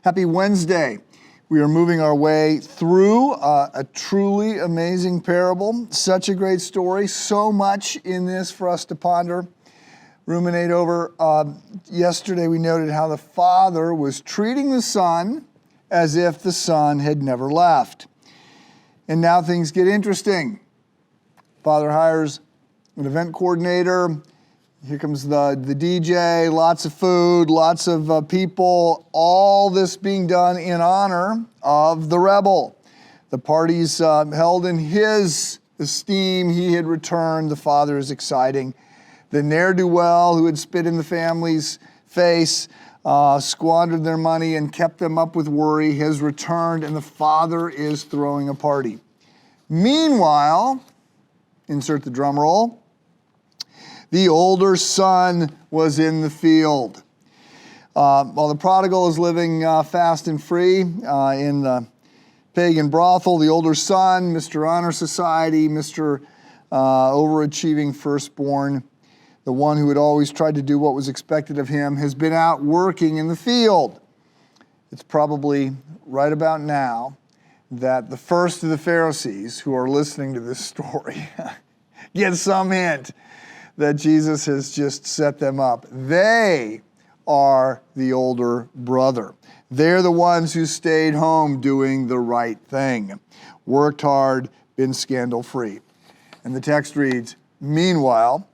Happy Wednesday. We are moving our way through a truly amazing parable. Such a great story, so much in this for us to ponder, ruminate over. Yesterday we noted how the father was treating the son as if the son had never left. And now things get interesting. Father hires an event coordinator. Here comes the DJ, lots of food, lots of people, all this being done in honor of the rebel. The party's held in his esteem. He had returned. The father is exciting. The ne'er-do-well who had spit in the family's face, squandered their money and kept them up with worry, has returned, and the father is throwing a party. Meanwhile, insert the drum roll, the older son was in the field. While the prodigal is living fast and free in the pagan brothel, the older son, Mr. Honor Society, Mr. Overachieving firstborn, the one who had always tried to do what was expected of him, has been out working in the field. It's probably right about now that the first of the Pharisees who are listening to this story get some hint that Jesus has just set them up. They are the older brother. They're the ones who stayed home doing the right thing, worked hard, been scandal-free. And the text reads, "Meanwhile,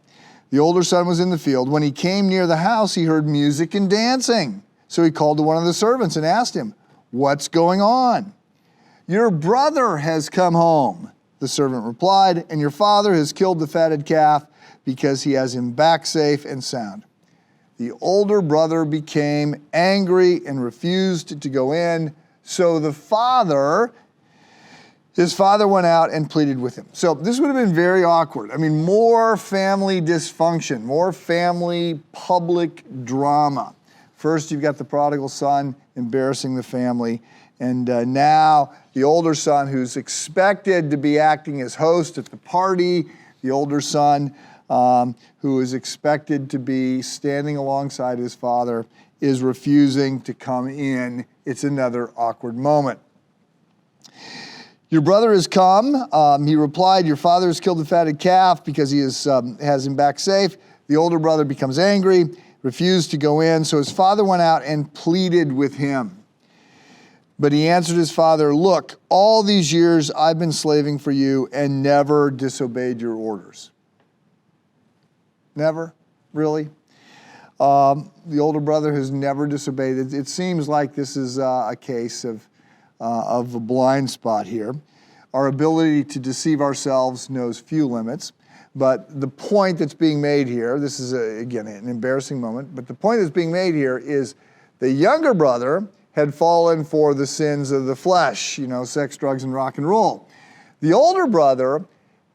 the older son was in the field. When he came near the house, he heard music and dancing. So he called to one of the servants and asked him, 'What's going on?' 'Your brother has come home,' the servant replied, 'and your father has killed the fatted calf because he has him back safe and sound.' The older brother became angry and refused to go in. So his father went out and pleaded with him." So this would have been very awkward. I mean, more family dysfunction, more family public drama. First, you've got the prodigal son embarrassing the family. And now the older son, who's expected to be acting as host at the party, the older son who is expected to be standing alongside his father, is refusing to come in. It's another awkward moment. "Your brother has come," he replied. "Your father has killed the fatted calf because he has him back safe." The older brother becomes angry, refused to go in. So his father went out and pleaded with him. But he answered his father, "Look, all these years I've been slaving for you and never disobeyed your orders." Never? Really? The older brother has never disobeyed. It seems like this is a case of a blind spot here. Our ability to deceive ourselves knows few limits. But the point that's being made here, this is, again, an embarrassing moment, but the point that's being made here is the younger brother had fallen for the sins of the flesh, sex, drugs, and rock and roll. The older brother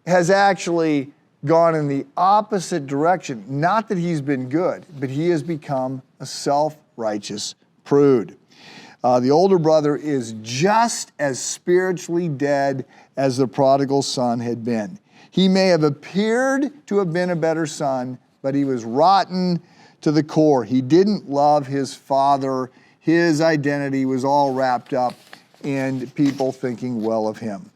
has actually gone in the opposite direction. Not that he's been good, but he has become a self-righteous prude. The older brother is just as spiritually dead as the prodigal son had been. He may have appeared to have been a better son, but he was rotten to the core. He didn't love his father. His identity was all wrapped up in people thinking well of him.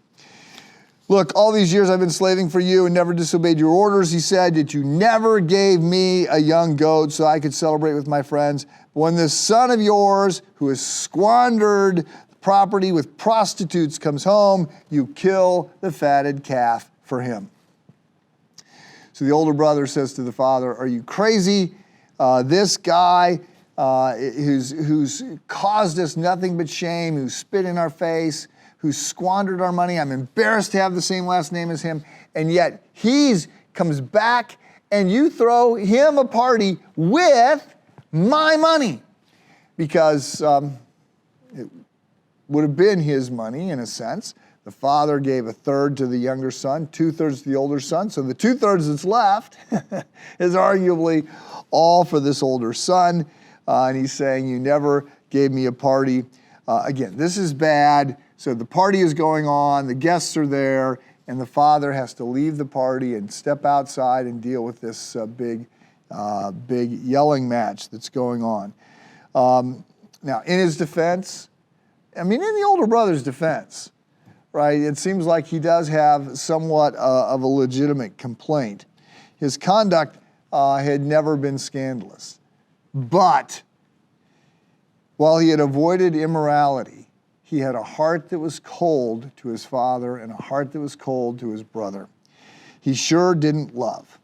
"Look, all these years I've been slaving for you and never disobeyed your orders," he said, "yet you never gave me a young goat so I could celebrate with my friends. But when this son of yours, who has squandered property with prostitutes, comes home, you kill the fatted calf for him." So the older brother says to the father, "Are you crazy? This guy who's caused us nothing but shame, who spit in our face, who squandered our money. I'm embarrassed to have the same last name as him. And yet he comes back and you throw him a party with my money." Because it would have been his money in a sense. The father gave a third to the younger son, 2/3 to the older son. So the 2/3 that's left is arguably all for this older son. And he's saying, "You never gave me a party." Again, this is bad. So the party is going on, the guests are there, and the father has to leave the party and step outside and deal with this big yelling match that's going on. Now, in his defense, in the older brother's defense, right, it seems like he does have somewhat of a legitimate complaint. His conduct had never been scandalous. But while he had avoided immorality, he had a heart that was cold to his father and a heart that was cold to his brother. He sure didn't love.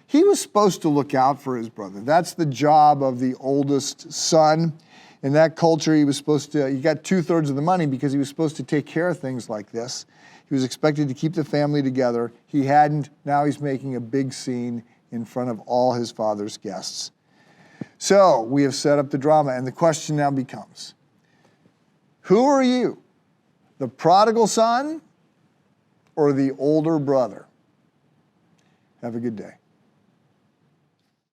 He was supposed to look out for his brother. That's the job of the oldest son. In that culture, he got 2/3 of the money because he was supposed to take care of things like this. He was expected to keep the family together. He hadn't. Now he's making a big scene in front of all his father's guests. So we have set up the drama, and the question now becomes, who are you? The prodigal son or the older brother? Have a good day.